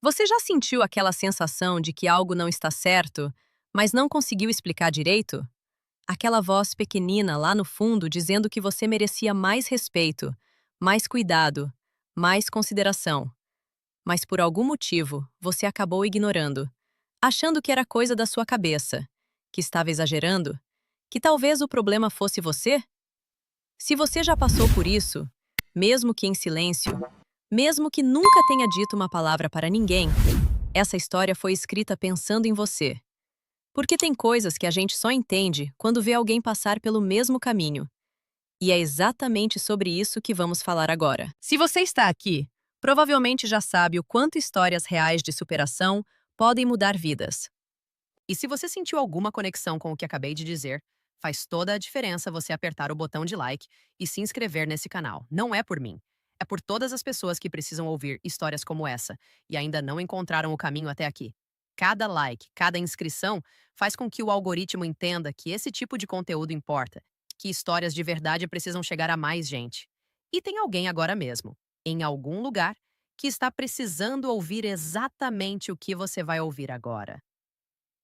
Você já sentiu aquela sensação de que algo não está certo, mas não conseguiu explicar direito? Aquela voz pequenina lá no fundo dizendo que você merecia mais respeito, mais cuidado, mais consideração. Mas por algum motivo, você acabou ignorando, achando que era coisa da sua cabeça, que estava exagerando, que talvez o problema fosse você? Se você já passou por isso, mesmo que em silêncio, mesmo que nunca tenha dito uma palavra para ninguém, essa história foi escrita pensando em você. Porque tem coisas que a gente só entende quando vê alguém passar pelo mesmo caminho. E é exatamente sobre isso que vamos falar agora. Se você está aqui, provavelmente já sabe o quanto histórias reais de superação podem mudar vidas. E se você sentiu alguma conexão com o que acabei de dizer, faz toda a diferença você apertar o botão de like e se inscrever nesse canal. Não é por mim. É por todas as pessoas que precisam ouvir histórias como essa e ainda não encontraram o caminho até aqui. Cada like, cada inscrição faz com que o algoritmo entenda que esse tipo de conteúdo importa, que histórias de verdade precisam chegar a mais gente. E tem alguém agora mesmo, em algum lugar, que está precisando ouvir exatamente o que você vai ouvir agora.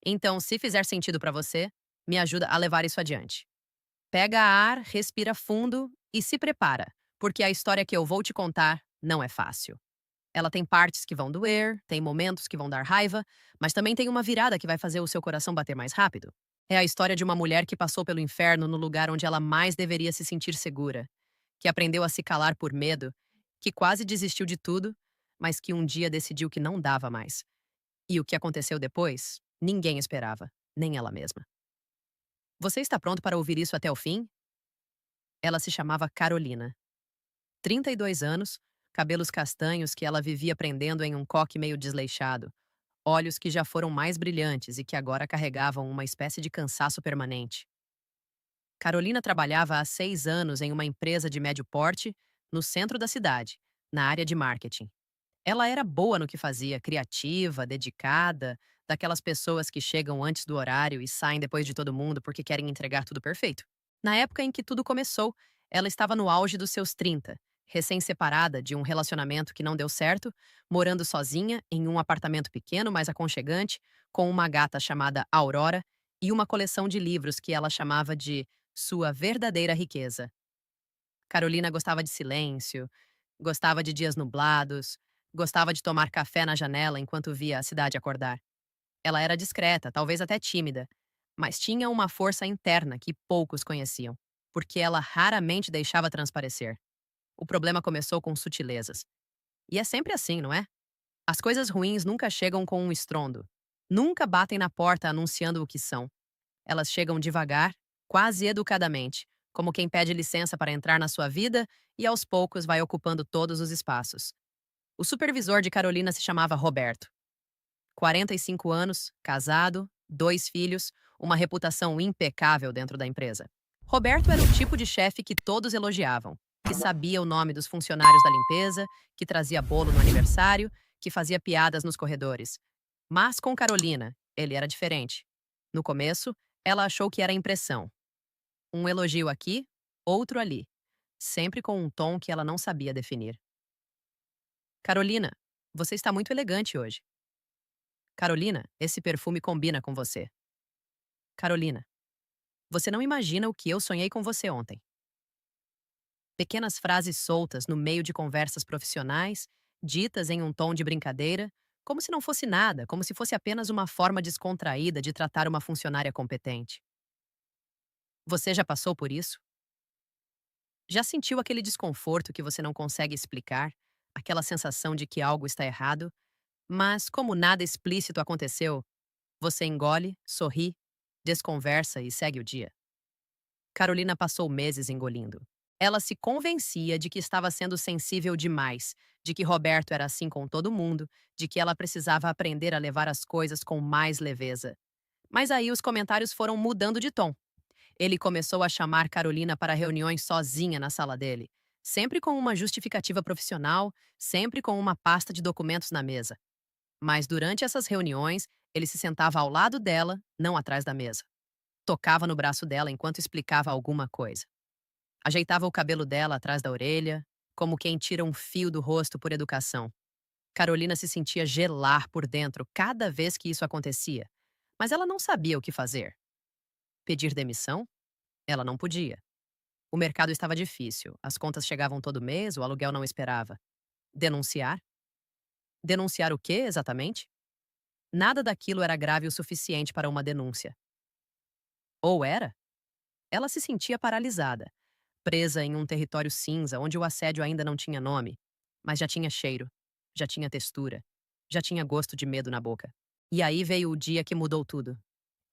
Então, se fizer sentido para você, me ajuda a levar isso adiante. Pega ar, respira fundo e se prepara, porque a história que eu vou te contar não é fácil. Ela tem partes que vão doer, tem momentos que vão dar raiva, mas também tem uma virada que vai fazer o seu coração bater mais rápido. É a história de uma mulher que passou pelo inferno no lugar onde ela mais deveria se sentir segura, que aprendeu a se calar por medo, que quase desistiu de tudo, mas que um dia decidiu que não dava mais. E o que aconteceu depois, ninguém esperava, nem ela mesma. Você está pronto para ouvir isso até o fim? Ela se chamava Carolina. 32 anos, cabelos castanhos que ela vivia prendendo em um coque meio desleixado, olhos que já foram mais brilhantes e que agora carregavam uma espécie de cansaço permanente. Carolina trabalhava há 6 anos em uma empresa de médio porte, no centro da cidade, na área de marketing. Ela era boa no que fazia, criativa, dedicada, daquelas pessoas que chegam antes do horário e saem depois de todo mundo porque querem entregar tudo perfeito. Na época em que tudo começou, ela estava no auge dos seus 30, recém-separada de um relacionamento que não deu certo, morando sozinha em um apartamento pequeno, mas aconchegante, com uma gata chamada Aurora e uma coleção de livros que ela chamava de sua verdadeira riqueza. Carolina gostava de silêncio, gostava de dias nublados, gostava de tomar café na janela enquanto via a cidade acordar. Ela era discreta, talvez até tímida, mas tinha uma força interna que poucos conheciam, porque ela raramente deixava transparecer. O problema começou com sutilezas. E é sempre assim, não é? As coisas ruins nunca chegam com um estrondo. Nunca batem na porta anunciando o que são. Elas chegam devagar, quase educadamente, como quem pede licença para entrar na sua vida e aos poucos vai ocupando todos os espaços. O supervisor de Carolina se chamava Roberto. 45 anos, casado, 2 filhos, uma reputação impecável dentro da empresa. Roberto era o tipo de chefe que todos elogiavam, que sabia o nome dos funcionários da limpeza, que trazia bolo no aniversário, que fazia piadas nos corredores. Mas com Carolina, ele era diferente. No começo, ela achou que era impressão. Um elogio aqui, outro ali, sempre com um tom que ela não sabia definir. Carolina, você está muito elegante hoje. Carolina, esse perfume combina com você. Carolina, você não imagina o que eu sonhei com você ontem. Pequenas frases soltas no meio de conversas profissionais, ditas em um tom de brincadeira, como se não fosse nada, como se fosse apenas uma forma descontraída de tratar uma funcionária competente. Você já passou por isso? Já sentiu aquele desconforto que você não consegue explicar? Aquela sensação de que algo está errado? Mas, como nada explícito aconteceu, você engole, sorri, desconversa e segue o dia. Carolina passou meses engolindo. Ela se convencia de que estava sendo sensível demais, de que Roberto era assim com todo mundo, de que ela precisava aprender a levar as coisas com mais leveza. Mas aí os comentários foram mudando de tom. Ele começou a chamar Carolina para reuniões sozinha na sala dele, sempre com uma justificativa profissional, sempre com uma pasta de documentos na mesa. Mas durante essas reuniões, ele se sentava ao lado dela, não atrás da mesa. Tocava no braço dela enquanto explicava alguma coisa. Ajeitava o cabelo dela atrás da orelha, como quem tira um fio do rosto por educação. Carolina se sentia gelar por dentro cada vez que isso acontecia, mas ela não sabia o que fazer. Pedir demissão? Ela não podia. O mercado estava difícil, as contas chegavam todo mês, o aluguel não esperava. Denunciar? Denunciar o quê, exatamente? Nada daquilo era grave o suficiente para uma denúncia. Ou era? Ela se sentia paralisada, presa em um território cinza onde o assédio ainda não tinha nome, mas já tinha cheiro, já tinha textura, já tinha gosto de medo na boca. E aí veio o dia que mudou tudo.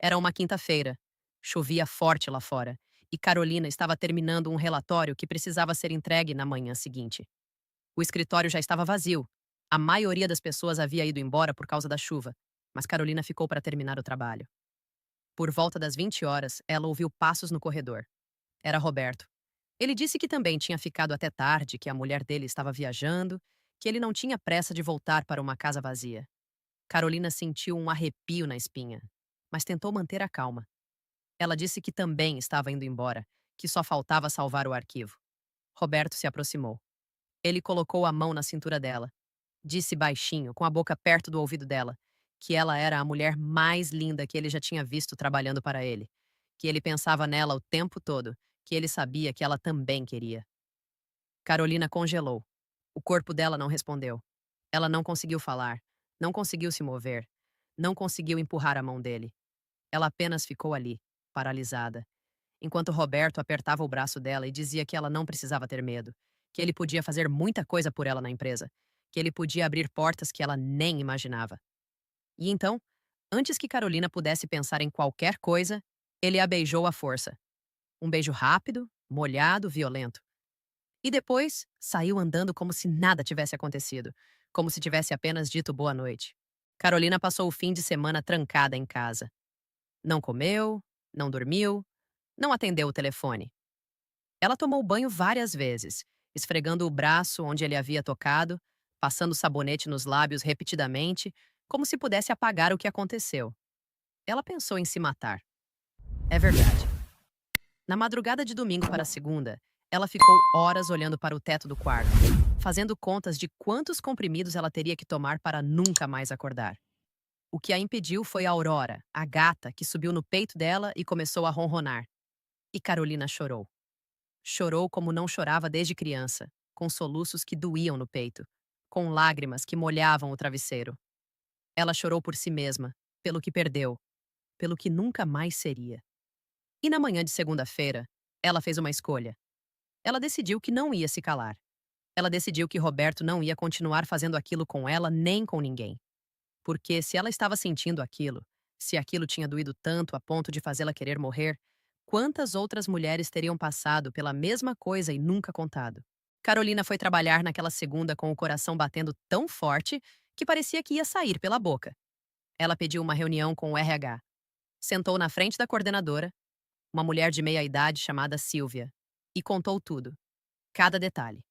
Era uma quinta-feira. Chovia forte lá fora, e Carolina estava terminando um relatório que precisava ser entregue na manhã seguinte. O escritório já estava vazio. A maioria das pessoas havia ido embora por causa da chuva, mas Carolina ficou para terminar o trabalho. Por volta das 20 horas, ela ouviu passos no corredor. Era Roberto. Ele disse que também tinha ficado até tarde, que a mulher dele estava viajando, que ele não tinha pressa de voltar para uma casa vazia. Carolina sentiu um arrepio na espinha, mas tentou manter a calma. Ela disse que também estava indo embora, que só faltava salvar o arquivo. Roberto se aproximou. Ele colocou a mão na cintura dela. Disse baixinho, com a boca perto do ouvido dela, que ela era a mulher mais linda que ele já tinha visto trabalhando para ele, que ele pensava nela o tempo todo, que ele sabia que ela também queria. Carolina congelou. O corpo dela não respondeu. Ela não conseguiu falar, não conseguiu se mover, não conseguiu empurrar a mão dele. Ela apenas ficou ali, paralisada, enquanto Roberto apertava o braço dela e dizia que ela não precisava ter medo, que ele podia fazer muita coisa por ela na empresa, que ele podia abrir portas que ela nem imaginava. E então, antes que Carolina pudesse pensar em qualquer coisa, ele a beijou à força. Um beijo rápido, molhado, violento. E depois, saiu andando como se nada tivesse acontecido, como se tivesse apenas dito boa noite. Carolina passou o fim de semana trancada em casa. Não comeu, não dormiu, não atendeu o telefone. Ela tomou banho várias vezes, esfregando o braço onde ele havia tocado, passando sabonete nos lábios repetidamente, como se pudesse apagar o que aconteceu. Ela pensou em se matar. É verdade. Na madrugada de domingo para segunda, ela ficou horas olhando para o teto do quarto, fazendo contas de quantos comprimidos ela teria que tomar para nunca mais acordar. O que a impediu foi a Aurora, a gata, que subiu no peito dela e começou a ronronar. E Carolina chorou. Chorou como não chorava desde criança, com soluços que doíam no peito, com lágrimas que molhavam o travesseiro. Ela chorou por si mesma, pelo que perdeu, pelo que nunca mais seria. E na manhã de segunda-feira, ela fez uma escolha. Ela decidiu que não ia se calar. Ela decidiu que Roberto não ia continuar fazendo aquilo com ela nem com ninguém. Porque se ela estava sentindo aquilo, se aquilo tinha doído tanto a ponto de fazê-la querer morrer, quantas outras mulheres teriam passado pela mesma coisa e nunca contado? Carolina foi trabalhar naquela segunda com o coração batendo tão forte que parecia que ia sair pela boca. Ela pediu uma reunião com o RH. Sentou na frente da coordenadora, uma mulher de meia idade chamada Silvia, e contou tudo. Cada detalhe,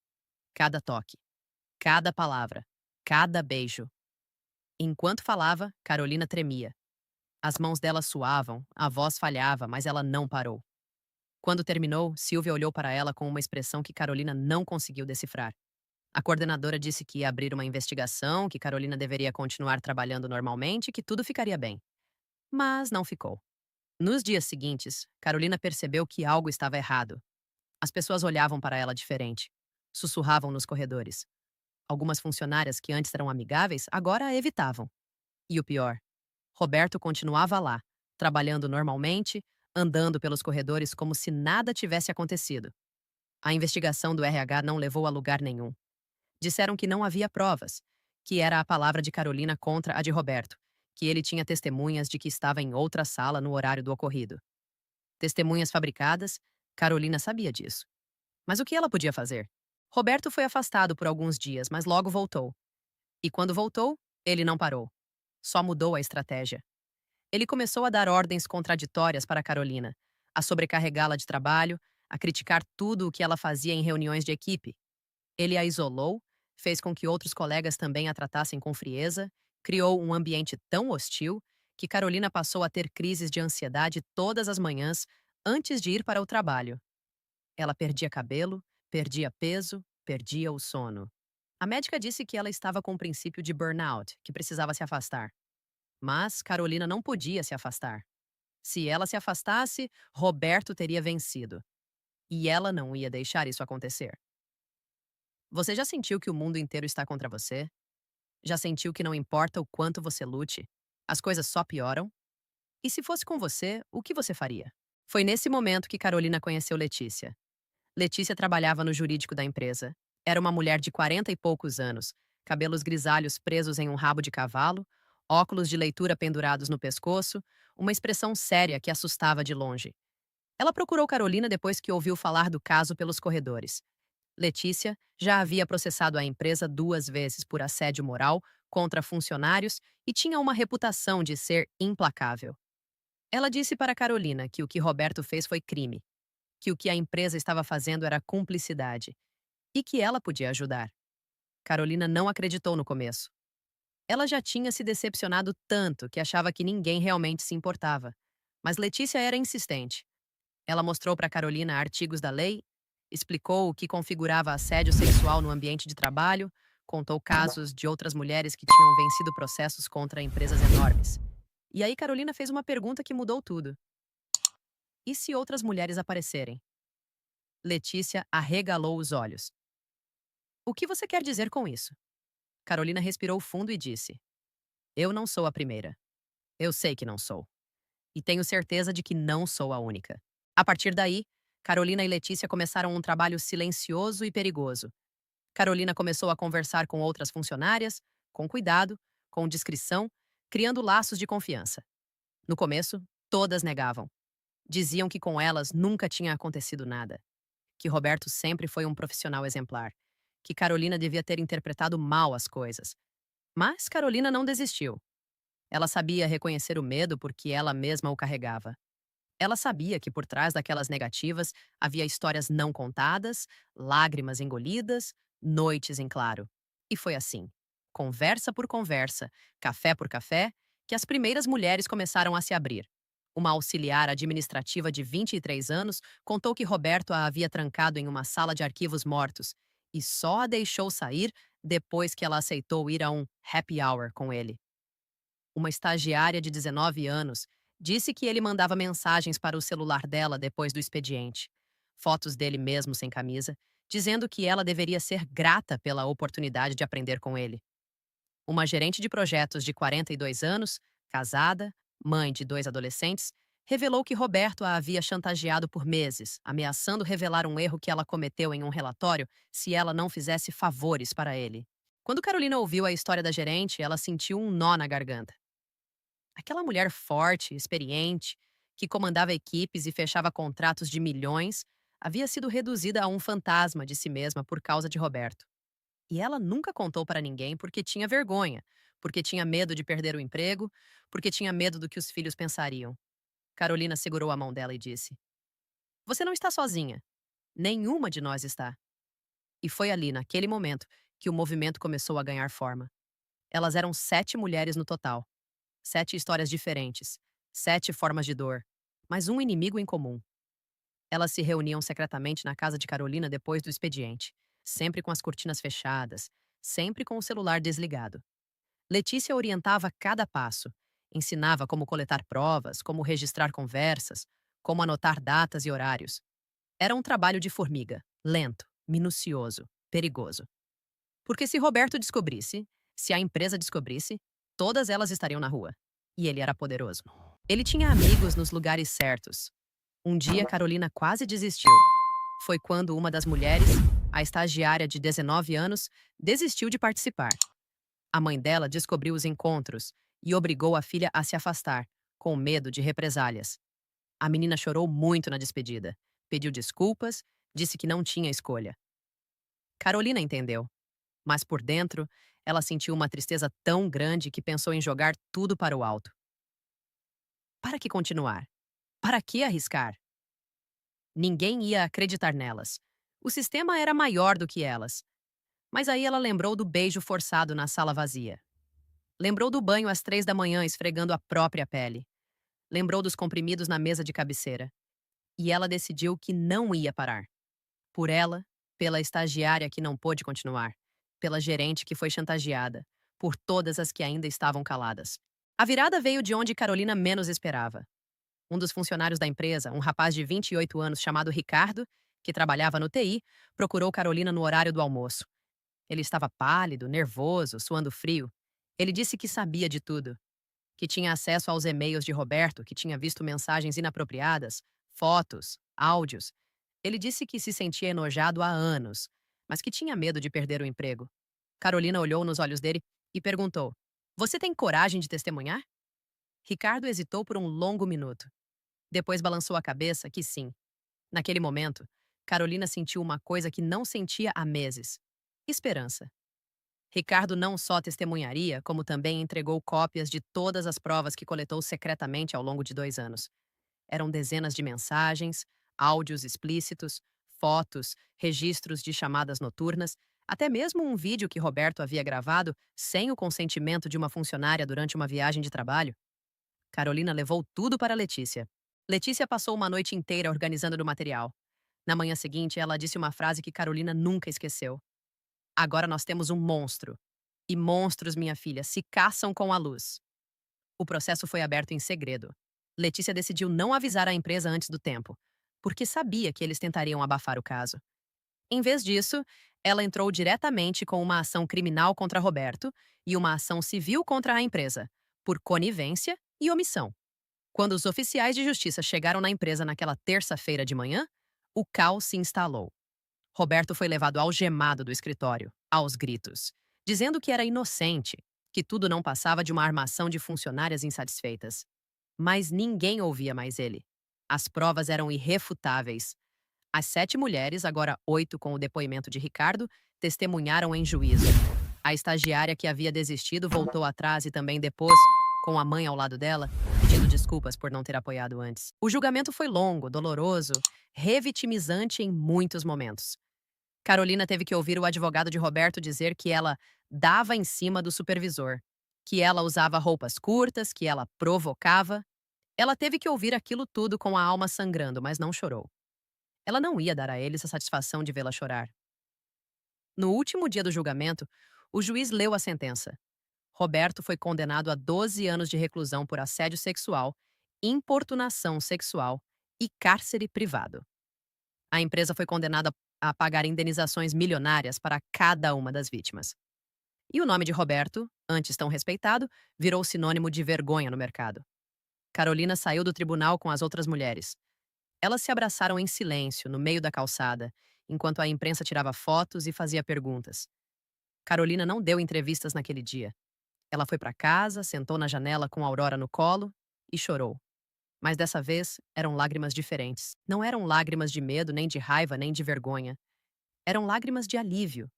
cada toque, cada palavra, cada beijo. Enquanto falava, Carolina tremia. As mãos dela suavam, a voz falhava, mas ela não parou. Quando terminou, Silvia olhou para ela com uma expressão que Carolina não conseguiu decifrar. A coordenadora disse que ia abrir uma investigação, que Carolina deveria continuar trabalhando normalmente e que tudo ficaria bem. Mas não ficou. Nos dias seguintes, Carolina percebeu que algo estava errado. As pessoas olhavam para ela diferente. Sussurravam nos corredores. Algumas funcionárias que antes eram amigáveis agora a evitavam. E o pior, Roberto continuava lá, trabalhando normalmente, andando pelos corredores como se nada tivesse acontecido. A investigação do RH não levou a lugar nenhum. Disseram que não havia provas, que era a palavra de Carolina contra a de Roberto, que ele tinha testemunhas de que estava em outra sala no horário do ocorrido. Testemunhas fabricadas, Carolina sabia disso. Mas o que ela podia fazer? Roberto foi afastado por alguns dias, mas logo voltou. E quando voltou, ele não parou. Só mudou a estratégia. Ele começou a dar ordens contraditórias para Carolina, a sobrecarregá-la de trabalho, a criticar tudo o que ela fazia em reuniões de equipe. Ele a isolou, fez com que outros colegas também a tratassem com frieza, criou um ambiente tão hostil que Carolina passou a ter crises de ansiedade todas as manhãs antes de ir para o trabalho. Ela perdia cabelo, perdia peso, perdia o sono. A médica disse que ela estava com o princípio de burnout, que precisava se afastar. Mas Carolina não podia se afastar. Se ela se afastasse, Roberto teria vencido. E ela não ia deixar isso acontecer. Você já sentiu que o mundo inteiro está contra você? Já sentiu que não importa o quanto você lute, as coisas só pioram? E se fosse com você, o que você faria? Foi nesse momento que Carolina conheceu Letícia. Letícia trabalhava no jurídico da empresa. Era uma mulher de 40 e poucos anos, cabelos grisalhos presos em um rabo de cavalo, óculos de leitura pendurados no pescoço, uma expressão séria que assustava de longe. Ela procurou Carolina depois que ouviu falar do caso pelos corredores. Letícia já havia processado a empresa 2 vezes por assédio moral contra funcionários e tinha uma reputação de ser implacável. Ela disse para Carolina que o que Roberto fez foi crime, que o que a empresa estava fazendo era cumplicidade e que ela podia ajudar. Carolina não acreditou no começo. Ela já tinha se decepcionado tanto que achava que ninguém realmente se importava. Mas Letícia era insistente. Ela mostrou para Carolina artigos da lei, explicou o que configurava assédio sexual no ambiente de trabalho, contou casos de outras mulheres que tinham vencido processos contra empresas enormes. E aí Carolina fez uma pergunta que mudou tudo. E se outras mulheres aparecerem? Letícia arregalou os olhos. O que você quer dizer com isso? Carolina respirou fundo e disse: Eu não sou a primeira. Eu sei que não sou. E tenho certeza de que não sou a única. A partir daí, Carolina e Letícia começaram um trabalho silencioso e perigoso. Carolina começou a conversar com outras funcionárias, com cuidado, com discrição, criando laços de confiança. No começo, todas negavam. Diziam que com elas nunca tinha acontecido nada, que Roberto sempre foi um profissional exemplar, que Carolina devia ter interpretado mal as coisas. Mas Carolina não desistiu. Ela sabia reconhecer o medo porque ela mesma o carregava. Ela sabia que por trás daquelas negativas havia histórias não contadas, lágrimas engolidas, noites em claro. E foi assim, conversa por conversa, café por café, que as primeiras mulheres começaram a se abrir. Uma auxiliar administrativa de 23 anos contou que Roberto a havia trancado em uma sala de arquivos mortos e só a deixou sair depois que ela aceitou ir a um happy hour com ele. Uma estagiária de 19 anos disse que ele mandava mensagens para o celular dela depois do expediente, fotos dele mesmo sem camisa, dizendo que ela deveria ser grata pela oportunidade de aprender com ele. Uma gerente de projetos de 42 anos, casada, mãe de 2 adolescentes, revelou que Roberto a havia chantageado por meses, ameaçando revelar um erro que ela cometeu em um relatório se ela não fizesse favores para ele. Quando Carolina ouviu a história da gerente, ela sentiu um nó na garganta. Aquela mulher forte, experiente, que comandava equipes e fechava contratos de milhões, havia sido reduzida a um fantasma de si mesma por causa de Roberto. E ela nunca contou para ninguém porque tinha vergonha, porque tinha medo de perder o emprego, porque tinha medo do que os filhos pensariam. Carolina segurou a mão dela e disse: Você não está sozinha. Nenhuma de nós está. E foi ali, naquele momento, que o movimento começou a ganhar forma. Elas eram 7 mulheres no total. 7 histórias diferentes, 7 formas de dor, mas um inimigo em comum. Elas se reuniam secretamente na casa de Carolina depois do expediente, sempre com as cortinas fechadas, sempre com o celular desligado. Letícia orientava cada passo, ensinava como coletar provas, como registrar conversas, como anotar datas e horários. Era um trabalho de formiga, lento, minucioso, perigoso. Porque se Roberto descobrisse, se a empresa descobrisse, todas elas estariam na rua. E ele era poderoso. Ele tinha amigos nos lugares certos. Um dia, Carolina quase desistiu. Foi quando uma das mulheres, a estagiária de 19 anos, desistiu de participar. A mãe dela descobriu os encontros e obrigou a filha a se afastar, com medo de represálias. A menina chorou muito na despedida, pediu desculpas, disse que não tinha escolha. Carolina entendeu. Mas por dentro, ela sentiu uma tristeza tão grande que pensou em jogar tudo para o alto. Para que continuar? Para que arriscar? Ninguém ia acreditar nelas. O sistema era maior do que elas. Mas aí ela lembrou do beijo forçado na sala vazia. Lembrou do banho às 3 da manhã esfregando a própria pele. Lembrou dos comprimidos na mesa de cabeceira. E ela decidiu que não ia parar. Por ela, pela estagiária que não pôde continuar. pela gerente que foi chantageada, por todas as que ainda estavam caladas. A virada veio de onde Carolina menos esperava. Um dos funcionários da empresa, um rapaz de 28 anos chamado Ricardo, que trabalhava no TI, procurou Carolina no horário do almoço. Ele estava pálido, nervoso, suando frio. Ele disse que sabia de tudo, que tinha acesso aos e-mails de Roberto, que tinha visto mensagens inapropriadas, fotos, áudios. Ele disse que se sentia enojado há anos, mas que tinha medo de perder o emprego. Carolina olhou nos olhos dele e perguntou: Você tem coragem de testemunhar? Ricardo hesitou por um longo minuto. Depois balançou a cabeça que sim. Naquele momento, Carolina sentiu uma coisa que não sentia há meses: esperança. Ricardo não só testemunharia, como também entregou cópias de todas as provas que coletou secretamente ao longo de 2 anos. Eram dezenas de mensagens, áudios explícitos, fotos, registros de chamadas noturnas, até mesmo um vídeo que Roberto havia gravado sem o consentimento de uma funcionária durante uma viagem de trabalho. Carolina levou tudo para Letícia. Letícia passou uma noite inteira organizando o material. Na manhã seguinte, ela disse uma frase que Carolina nunca esqueceu. Agora nós temos um monstro. E monstros, minha filha, se caçam com a luz. O processo foi aberto em segredo. Letícia decidiu não avisar a empresa antes do tempo, porque sabia que eles tentariam abafar o caso. Em vez disso, ela entrou diretamente com uma ação criminal contra Roberto e uma ação civil contra a empresa, por conivência e omissão. Quando os oficiais de justiça chegaram na empresa naquela terça-feira de manhã, o caos se instalou. Roberto foi levado algemado do escritório, aos gritos, dizendo que era inocente, que tudo não passava de uma armação de funcionárias insatisfeitas. Mas ninguém ouvia mais ele. As provas eram irrefutáveis. As 7 mulheres, agora 8 com o depoimento de Ricardo, testemunharam em juízo. A estagiária que havia desistido voltou atrás e também depôs, com a mãe ao lado dela, pedindo desculpas por não ter apoiado antes. O julgamento foi longo, doloroso, revitimizante em muitos momentos. Carolina teve que ouvir o advogado de Roberto dizer que ela dava em cima do supervisor, que ela usava roupas curtas, que ela provocava. Ela teve que ouvir aquilo tudo com a alma sangrando, mas não chorou. Ela não ia dar a eles a satisfação de vê-la chorar. No último dia do julgamento, o juiz leu a sentença. Roberto foi condenado a 12 anos de reclusão por assédio sexual, importunação sexual e cárcere privado. A empresa foi condenada a pagar indenizações milionárias para cada uma das vítimas. E o nome de Roberto, antes tão respeitado, virou sinônimo de vergonha no mercado. Carolina saiu do tribunal com as outras mulheres. Elas se abraçaram em silêncio, no meio da calçada, enquanto a imprensa tirava fotos e fazia perguntas. Carolina não deu entrevistas naquele dia. Ela foi para casa, sentou na janela com Aurora no colo e chorou. Mas dessa vez eram lágrimas diferentes. Não eram lágrimas de medo, nem de raiva, nem de vergonha. Eram lágrimas de alívio,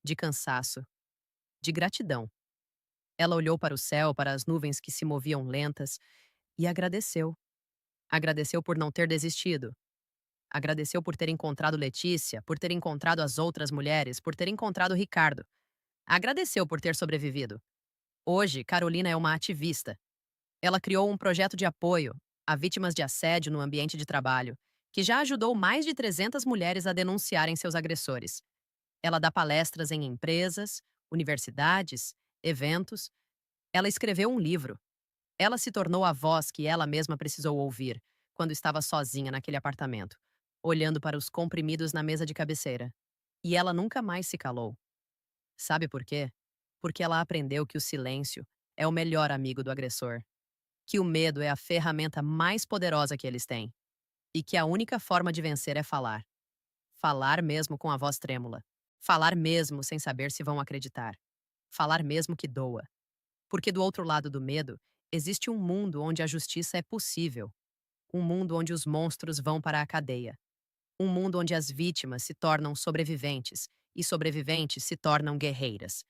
de cansaço, de gratidão. Ela olhou para o céu, para as nuvens que se moviam lentas e agradeceu. Agradeceu por não ter desistido. Agradeceu por ter encontrado Letícia, por ter encontrado as outras mulheres, por ter encontrado Ricardo. Agradeceu por ter sobrevivido. Hoje, Carolina é uma ativista. Ela criou um projeto de apoio a vítimas de assédio no ambiente de trabalho, que já ajudou mais de 300 mulheres a denunciarem seus agressores. Ela dá palestras em empresas, universidades, eventos. Ela escreveu um livro. Ela se tornou a voz que ela mesma precisou ouvir quando estava sozinha naquele apartamento, olhando para os comprimidos na mesa de cabeceira. E ela nunca mais se calou. Sabe por quê? Porque ela aprendeu que o silêncio é o melhor amigo do agressor, que o medo é a ferramenta mais poderosa que eles têm, e que a única forma de vencer é falar. Falar mesmo com a voz trêmula. Falar mesmo sem saber se vão acreditar. Falar mesmo que doa. Porque do outro lado do medo, existe um mundo onde a justiça é possível. Um mundo onde os monstros vão para a cadeia. Um mundo onde as vítimas se tornam sobreviventes e sobreviventes se tornam guerreiras.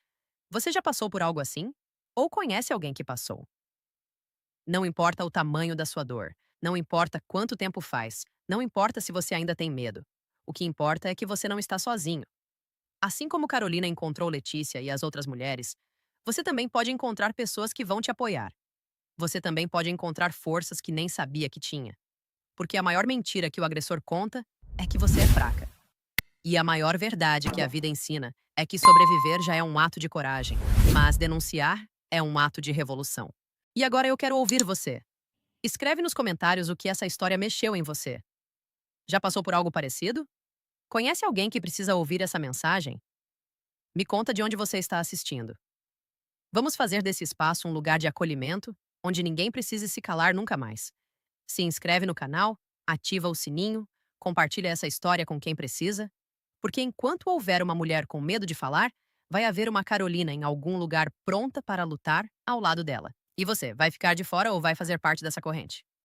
Você já passou por algo assim? Ou conhece alguém que passou? Não importa o tamanho da sua dor, não importa quanto tempo faz, não importa se você ainda tem medo. O que importa é que você não está sozinho. Assim como Carolina encontrou Letícia e as outras mulheres, você também pode encontrar pessoas que vão te apoiar. Você também pode encontrar forças que nem sabia que tinha. Porque a maior mentira que o agressor conta é que você é fraca. E a maior verdade que a vida ensina É que sobreviver já é um ato de coragem, mas denunciar é um ato de revolução. E agora eu quero ouvir você. Escreve nos comentários o que essa história mexeu em você. Já passou por algo parecido? Conhece alguém que precisa ouvir essa mensagem? Me conta de onde você está assistindo. Vamos fazer desse espaço um lugar de acolhimento, onde ninguém precise se calar nunca mais. Se inscreve no canal, ativa o sininho, compartilha essa história com quem precisa, porque enquanto houver uma mulher com medo de falar, vai haver uma Carolina em algum lugar pronta para lutar ao lado dela. E você, vai ficar de fora ou vai fazer parte dessa corrente?